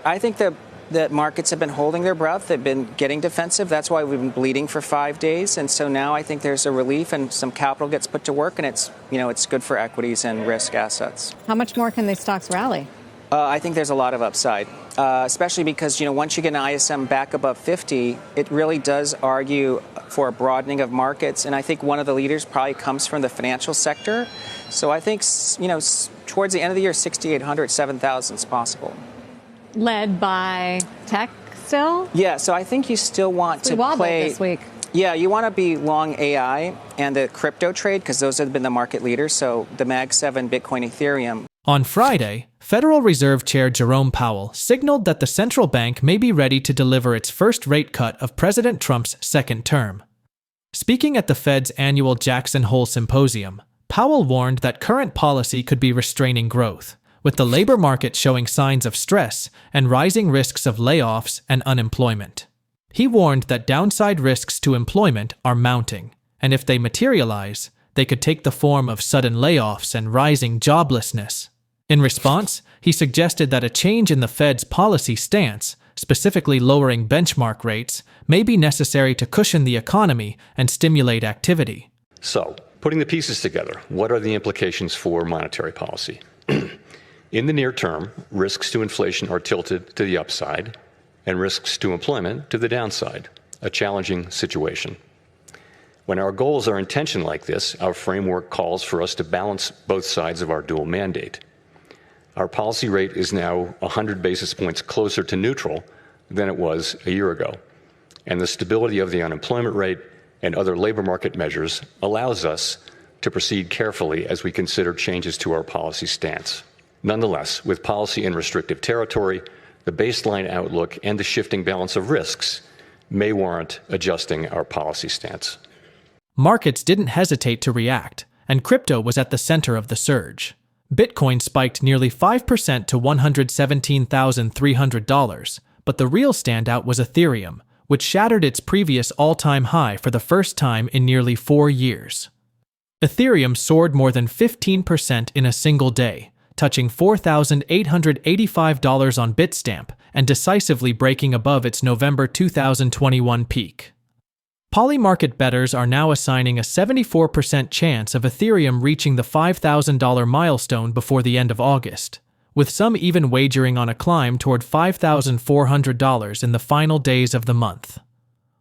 I think that markets have been holding their breath. They've been getting defensive. That's why we've been bleeding for 5 days. And so now I think there's a relief and some capital gets put to work, and it's good for equities and risk assets. How much more can these stocks rally? I think there's a lot of upside, especially because, once you get an ISM back above 50, it really does argue for a broadening of markets. And I think one of the leaders probably comes from the financial sector. So I think, towards the end of the year, 6,800, 7,000 is possible. Led by tech still? Yeah, so I think you still want to play this week. Yeah, you want to be long AI and the crypto trade because those have been the market leaders. So the Mag 7, Bitcoin, Ethereum. On Friday, Federal Reserve Chair Jerome Powell signaled that the central bank may be ready to deliver its first rate cut of President Trump's second term. Speaking at the Fed's annual Jackson Hole Symposium, Powell warned that current policy could be restraining growth, with the labor market showing signs of stress and rising risks of layoffs and unemployment. He warned that downside risks to employment are mounting, and if they materialize, they could take the form of sudden layoffs and rising joblessness. In response, he suggested that a change in the Fed's policy stance, specifically lowering benchmark rates, may be necessary to cushion the economy and stimulate activity. So, putting the pieces together, what are the implications for monetary policy? In the near term, risks to inflation are tilted to the upside, and risks to employment to the downside, a challenging situation. When our goals are in tension like this, our framework calls for us to balance both sides of our dual mandate. Our policy rate is now 100 basis points closer to neutral than it was a year ago, and the stability of the unemployment rate and other labor market measures allows us to proceed carefully as we consider changes to our policy stance. Nonetheless, with policy in restrictive territory, the baseline outlook and the shifting balance of risks may warrant adjusting our policy stance. Markets didn't hesitate to react, and crypto was at the center of the surge. Bitcoin spiked nearly 5% to $117,300, but the real standout was Ethereum, which shattered its previous all-time high for the first time in nearly 4 years. Ethereum soared more than 15% in a single day, touching $4,885 on Bitstamp and decisively breaking above its November 2021 peak. Polymarket bettors are now assigning a 74% chance of Ethereum reaching the $5,000 milestone before the end of August, with some even wagering on a climb toward $5,400 in the final days of the month.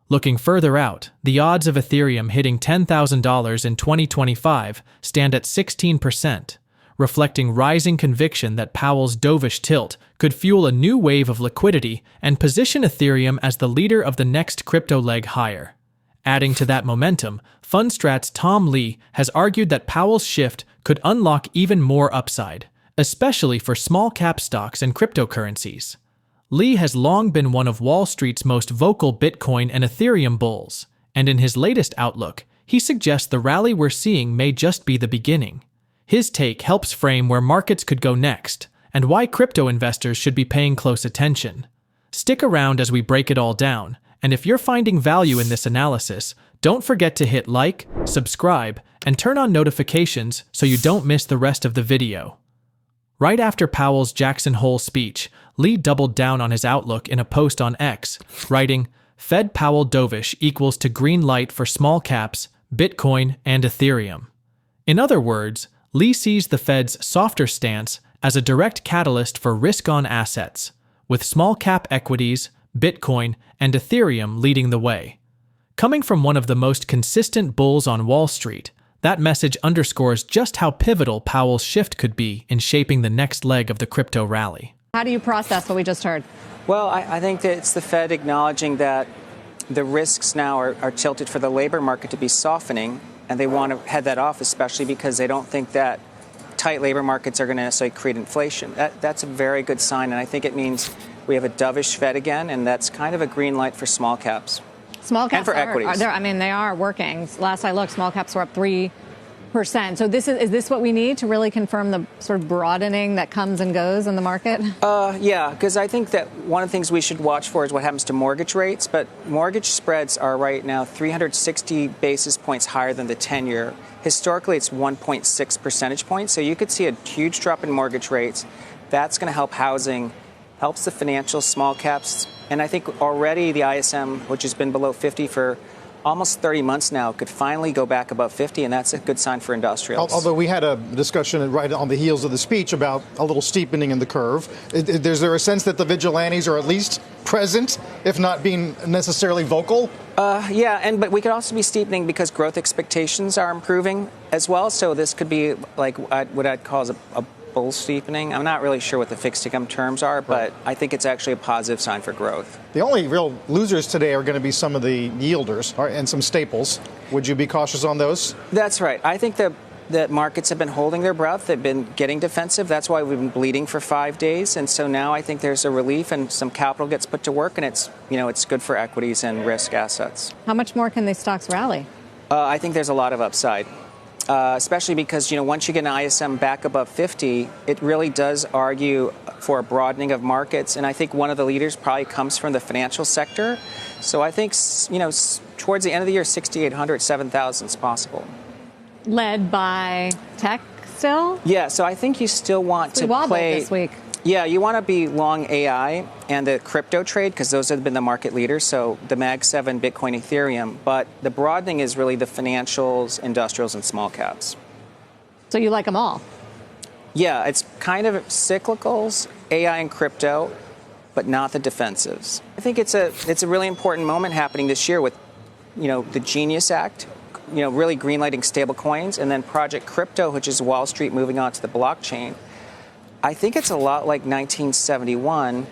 Looking further out, the odds of Ethereum hitting $10,000 in 2025 stand at 16%, reflecting rising conviction that Powell's dovish tilt could fuel a new wave of liquidity and position Ethereum as the leader of the next crypto leg higher. Adding to that momentum, Fundstrat's Tom Lee has argued that Powell's shift could unlock even more upside, especially for small-cap stocks and cryptocurrencies. Lee has long been one of Wall Street's most vocal Bitcoin and Ethereum bulls, and in his latest outlook, he suggests the rally we're seeing may just be the beginning. His take helps frame where markets could go next, and why crypto investors should be paying close attention. Stick around as we break it all down, and if you're finding value in this analysis, don't forget to hit like, subscribe, and turn on notifications so you don't miss the rest of the video. Right after Powell's Jackson Hole speech, Lee doubled down on his outlook in a post on X, writing, "Fed Powell dovish equals to green light for small caps, Bitcoin, and Ethereum." In other words, Lee sees the Fed's softer stance as a direct catalyst for risk-on assets, with small-cap equities, Bitcoin, and Ethereum leading the way. Coming from one of the most consistent bulls on Wall Street, that message underscores just how pivotal Powell's shift could be in shaping the next leg of the crypto rally. How do you process what we just heard? Well, I think that it's the Fed acknowledging that the risks now are tilted for the labor market to be softening, and they want to head that off, especially because they don't think that tight labor markets are going to necessarily create inflation. That's a very good sign, and I think it means we have a dovish Fed again, and that's kind of a green light for small caps. Small caps and for equities. They are working. Last I looked, small caps were up 3%. So is this what we need to really confirm the sort of broadening that comes and goes in the market? Yeah, because I think that one of the things we should watch for is what happens to mortgage rates. But mortgage spreads are right now 360 basis points higher than the 10-year. Historically, it's 1.6 percentage points. So you could see a huge drop in mortgage rates. That's going to help housing. helps the financial small caps. And I think already the ISM, which has been below 50 for almost 30 months now, could finally go back above 50, and that's a good sign for industrials. Although we had a discussion right on the heels of the speech about a little steepening in the curve. Is there a sense that the vigilantes are at least present, if not being necessarily vocal? Yeah, but we could also be steepening because growth expectations are improving as well. So this could be like what I'd call a bull steepening. I'm not really sure what the fixed income terms are, but I think it's actually a positive sign for growth. The only real losers today are going to be some of the yielders and some staples. Would you be cautious on those? That's right. I think that markets have been holding their breath. They've been getting defensive. That's why we've been bleeding for 5 days. And so now I think there's a relief and some capital gets put to work, and it's good for equities and risk assets. How much more can these stocks rally? I think there's a lot of upside. Especially because, once you get an ISM back above 50, it really does argue for a broadening of markets. And I think one of the leaders probably comes from the financial sector. So I think, towards the end of the year, 6,800, 7,000 is possible. Led by tech still? Yeah, so I think you still want to play this week. Yeah, you want to be long AI and the crypto trade because those have been the market leaders. So the Mag 7, Bitcoin, Ethereum. But the broadening is really the financials, industrials, and small caps. So you like them all? Yeah, it's kind of cyclicals, AI and crypto, but not the defensives. I think it's a really important moment happening this year with, the Genius Act, really greenlighting stable coins, and then Project Crypto, which is Wall Street moving on to the blockchain. I think it's a lot like 1971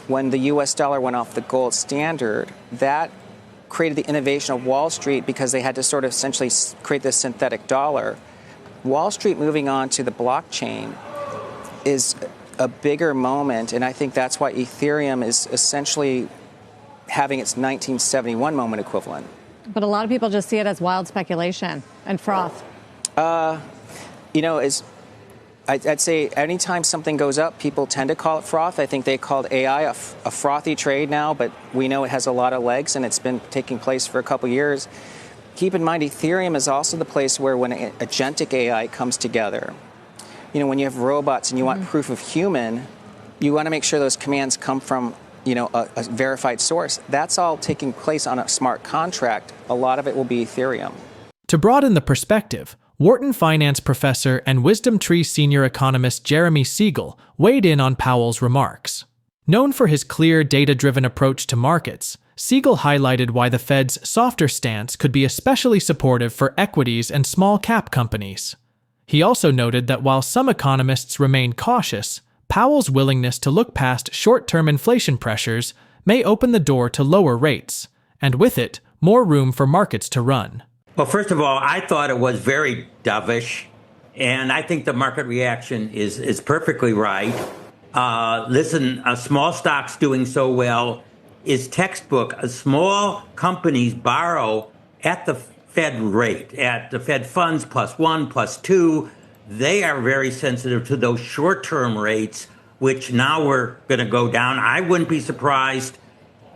when the U.S. dollar went off the gold standard. That created the innovation of Wall Street because they had to sort of essentially create this synthetic dollar. Wall Street moving on to the blockchain is a bigger moment, and I think that's why Ethereum is essentially having its 1971 moment equivalent. But a lot of people just see it as wild speculation and froth. I'd say anytime something goes up, people tend to call it froth. I think they called AI a frothy trade now, but we know it has a lot of legs, and it's been taking place for a couple years. Keep in mind, Ethereum is also the place where when agentic AI comes together, when you have robots and you want proof of human, you want to make sure those commands come from a verified source. That's all taking place on a smart contract. A lot of it will be Ethereum. To broaden the perspective, Wharton finance professor and Wisdom Tree senior economist Jeremy Siegel weighed in on Powell's remarks. Known for his clear, data-driven approach to markets, Siegel highlighted why the Fed's softer stance could be especially supportive for equities and small-cap companies. He also noted that while some economists remain cautious, Powell's willingness to look past short-term inflation pressures may open the door to lower rates, and with it, more room for markets to run. Well, first of all, I thought it was very dovish, and I think the market reaction is perfectly right. Listen, small stocks doing so well is textbook. Small companies borrow at the Fed rate, at the Fed funds +1, +2. They are very sensitive to those short-term rates, which now we're going to go down. I wouldn't be surprised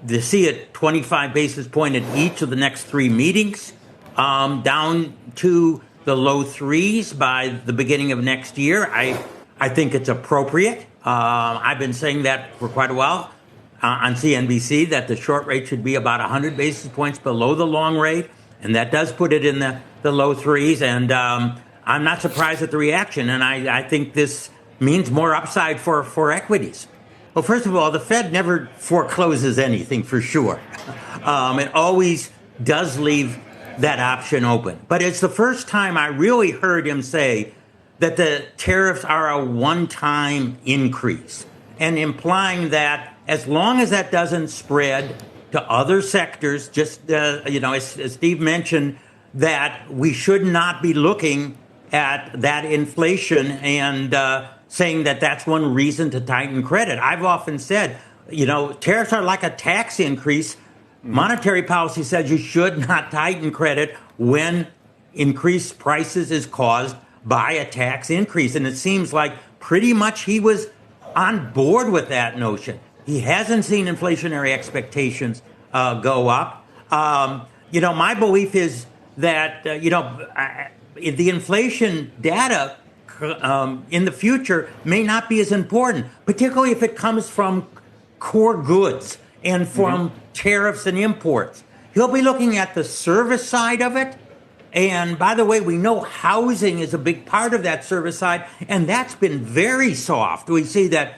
to see it 25 basis point at each of the next 3 meetings. Down to the low 3s by the beginning of next year. I think it's appropriate. I've been saying that for quite a while on CNBC, that the short rate should be about 100 basis points below the long rate, and that does put it in the low 3s, and I'm not surprised at the reaction, and I think this means more upside for equities. Well, first of all, the Fed never forecloses anything for sure. It always does leave that option open. But it's the first time I really heard him say that the tariffs are a one-time increase, and implying that as long as that doesn't spread to other sectors, just, as Steve mentioned, that we should not be looking at that inflation and saying that that's one reason to tighten credit. I've often said, tariffs are like a tax increase. Monetary policy says you should not tighten credit when increased prices is caused by a tax increase. And it seems like pretty much he was on board with that notion. He hasn't seen inflationary expectations go up. My belief is that, the inflation data in the future may not be as important, particularly if it comes from core goods and from tariffs and imports. He'll be looking at the service side of it. And by the way, we know housing is a big part of that service side, and that's been very soft. We see that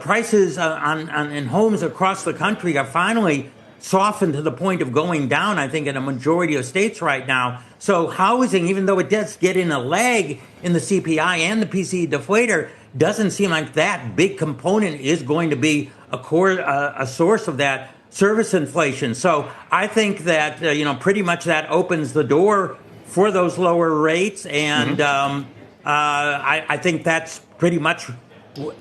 prices in homes across the country are finally softened to the point of going down, I think, in a majority of states right now. So housing, even though it does get in a lag in the CPI and the PCE deflator, doesn't seem like that big component is going to be a source of that service inflation. So I think that, pretty much that opens the door for those lower rates. And I think that's pretty much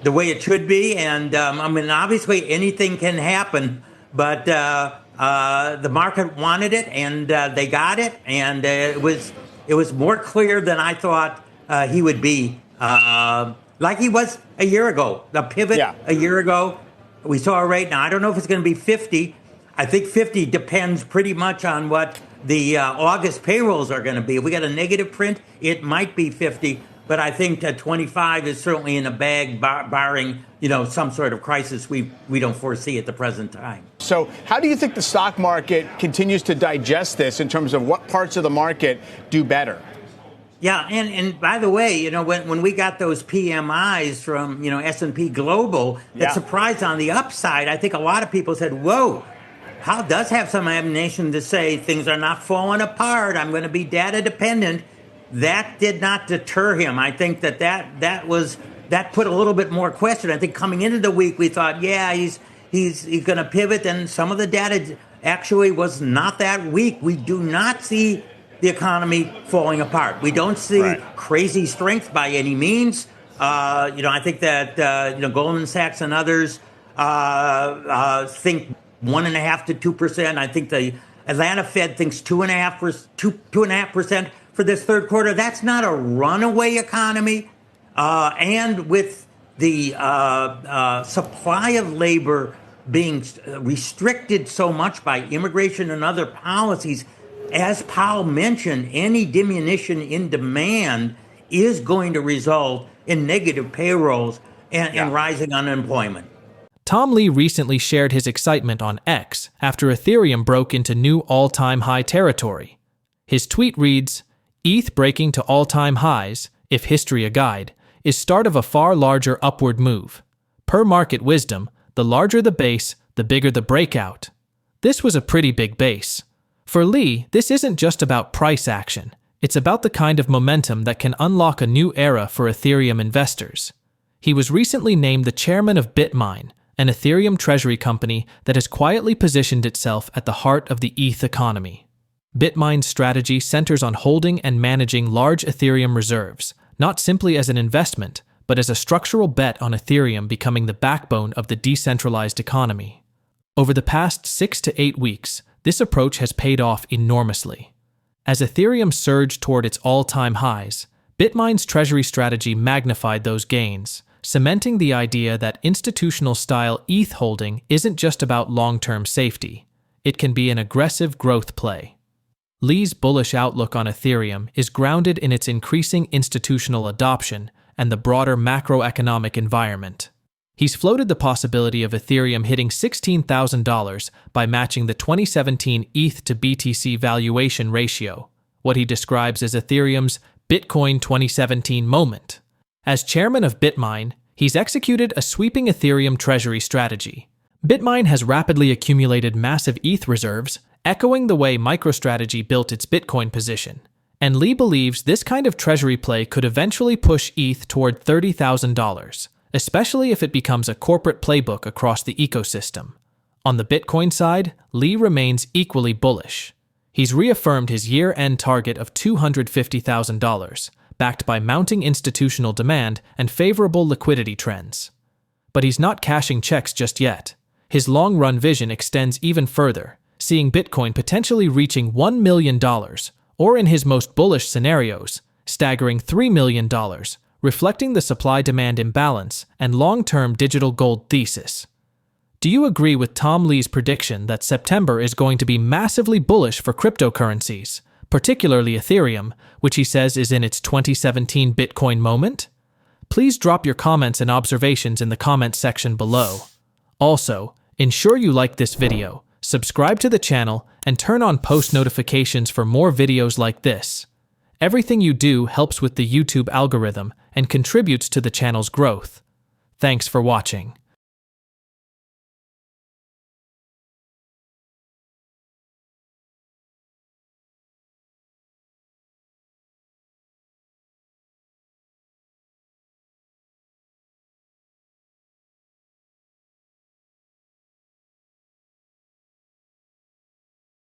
the way it should be. And obviously anything can happen, but the market wanted it, and they got it. And it was more clear than I thought he would be, like he was a year ago. The pivot a year ago, we saw a rate. Now, I don't know if it's going to be 50. I think 50 depends pretty much on what the August payrolls are going to be. If we got a negative print, it might be 50. But I think that 25 is certainly in the bag, barring some sort of crisis we don't foresee at the present time. So how do you think the stock market continues to digest this in terms of what parts of the market do better? Yeah, and by the way, when we got those PMIs from S&P Global that surprised on the upside, I think a lot of people said, "Whoa, Powell does have some ammunition to say things are not falling apart. I'm going to be data dependent." That did not deter him. I think that put a little bit more question. I think coming into the week, we thought, he's going to pivot, and some of the data actually was not that weak. We do not see the economy falling apart. We don't see crazy strength by any means. I think that Goldman Sachs and others think 1.5% to 2%. I think the Atlanta Fed thinks 2.5% for this third quarter. That's not a runaway economy. And with the supply of labor being restricted so much by immigration and other policies, as Powell mentioned, any diminution in demand is going to result in negative payrolls and rising unemployment. Tom Lee recently shared his excitement on X after Ethereum broke into new all-time high territory. His tweet reads, "ETH breaking to all-time highs, if history a guide, is start of a far larger upward move. Per market wisdom, the larger the base, the bigger the breakout." This was a pretty big base. For Lee, this isn't just about price action. It's about the kind of momentum that can unlock a new era for Ethereum investors. He was recently named the chairman of BitMine, an Ethereum treasury company that has quietly positioned itself at the heart of the ETH economy. BitMine's strategy centers on holding and managing large Ethereum reserves, not simply as an investment, but as a structural bet on Ethereum becoming the backbone of the decentralized economy. Over the past 6 to 8 weeks, this approach has paid off enormously. As Ethereum surged toward its all-time highs, BitMine's treasury strategy magnified those gains, cementing the idea that institutional-style ETH holding isn't just about long-term safety. It can be an aggressive growth play. Lee's bullish outlook on Ethereum is grounded in its increasing institutional adoption and the broader macroeconomic environment. He's floated the possibility of Ethereum hitting $16,000 by matching the 2017 ETH to BTC valuation ratio, what he describes as Ethereum's Bitcoin 2017 moment. As chairman of BitMine, he's executed a sweeping Ethereum treasury strategy. BitMine has rapidly accumulated massive ETH reserves, echoing the way MicroStrategy built its Bitcoin position. And Lee believes this kind of treasury play could eventually push ETH toward $30,000, especially if it becomes a corporate playbook across the ecosystem. On the Bitcoin side, Lee remains equally bullish. He's reaffirmed his year-end target of $250,000, backed by mounting institutional demand and favorable liquidity trends. But he's not cashing checks just yet. His long-run vision extends even further, seeing Bitcoin potentially reaching $1 million, or in his most bullish scenarios, staggering $3 million, reflecting the supply-demand imbalance and long-term digital gold thesis. Do you agree with Tom Lee's prediction that September is going to be massively bullish for cryptocurrencies, particularly Ethereum, which he says is in its 2017 Bitcoin moment? Please drop your comments and observations in the comments section below. Also, Ensure you like this video, subscribe to the channel, and turn on post notifications for more videos like this. Everything you do helps with the YouTube algorithm and contributes to the channel's growth. Thanks for watching.